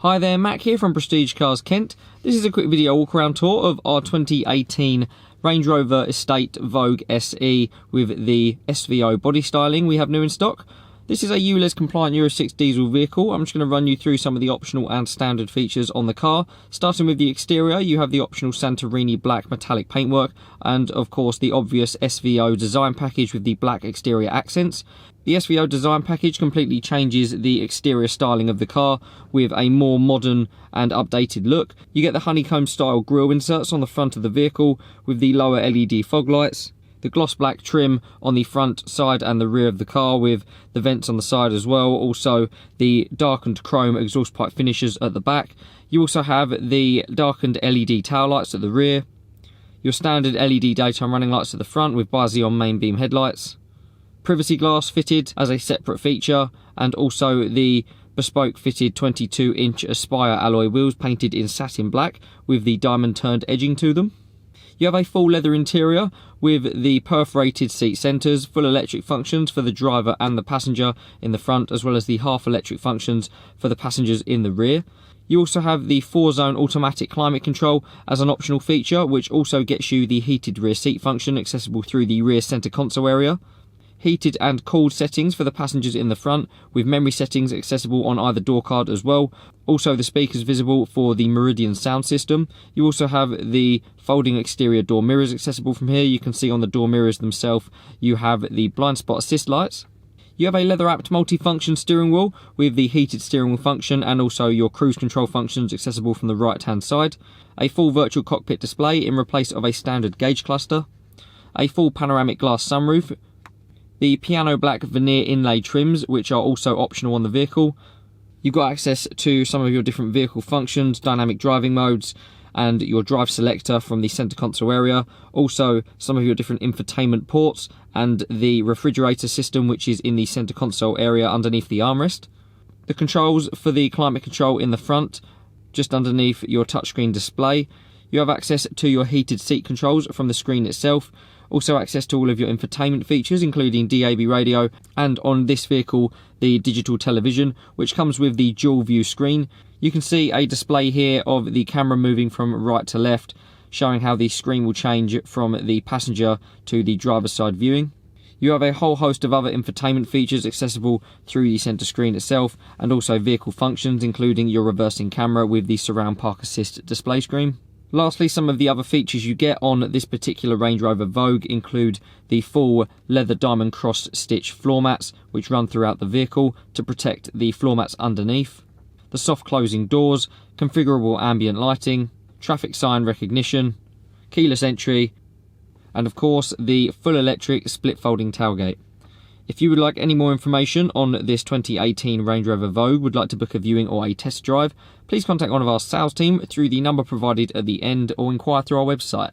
Hi there, Mac here from Prestige Cars Kent. This is a quick video walk-around tour of our 2018 Range Rover Estate Vogue SE with the SVO body styling we have new in stock. This is a ULEZ compliant Euro 6 diesel vehicle. I'm just going to run you through some of the optional and standard features on the car. Starting with the exterior, you have the optional Santorini black metallic paintwork and of course the obvious SVO design package with the black exterior accents. The SVO design package completely changes the exterior styling of the car with a more modern and updated look. You get the honeycomb style grille inserts on the front of the vehicle with the lower LED fog lights. The gloss black trim on the front, side and the rear of the car with the vents on the side as well. Also the darkened chrome exhaust pipe finishes at the back. You also have the darkened LED tail lights at the rear. Your standard LED daytime running lights at the front with bi-xenon main beam headlights. Privacy glass fitted as a separate feature, and also the bespoke fitted 22-inch Aspire alloy wheels painted in satin black with the diamond turned edging to them. You have a full leather interior with the perforated seat centres, full electric functions for the driver and the passenger in the front, as well as the half electric functions for the passengers in the rear. You also have the 4-zone automatic climate control as an optional feature, which also gets you the heated rear seat function accessible through the rear centre console area. Heated and cooled settings for the passengers in the front, with memory settings accessible on either door card as well. Also the speakers visible for the Meridian sound system. You also have the folding exterior door mirrors accessible from here. You can see on the door mirrors themselves you have the blind spot assist lights. You have a leather-wrapped multi-function steering wheel with the heated steering wheel function and also your cruise control functions accessible from the right-hand side. A full virtual cockpit display in place of a standard gauge cluster. A full panoramic glass sunroof. The piano black veneer inlay trims, which are also optional on the vehicle. You've got access to some of your different vehicle functions, dynamic driving modes, and your drive selector from the center console area. Also, some of your different infotainment ports and the refrigerator system, which is in the center console area underneath the armrest. The controls for the climate control in the front, just underneath your touchscreen display. You have access to your heated seat controls from the screen itself. Also access to all of your infotainment features, including DAB radio, and on this vehicle, the digital television, which comes with the dual view screen. You can see a display here of the camera moving from right to left, showing how the screen will change from the passenger to the driver's side viewing. You have a whole host of other infotainment features accessible through the centre screen itself, and also vehicle functions, including your reversing camera with the surround park assist display screen. Lastly, some of the other features you get on this particular Range Rover Vogue include the full leather diamond cross stitch floor mats, which run throughout the vehicle to protect the floor mats underneath, the soft closing doors, configurable ambient lighting, traffic sign recognition, keyless entry, and of course the full electric split folding tailgate. If you would like any more information on this 2018 Range Rover Vogue, would like to book a viewing or a test drive, please contact one of our sales team through the number provided at the end or inquire through our website.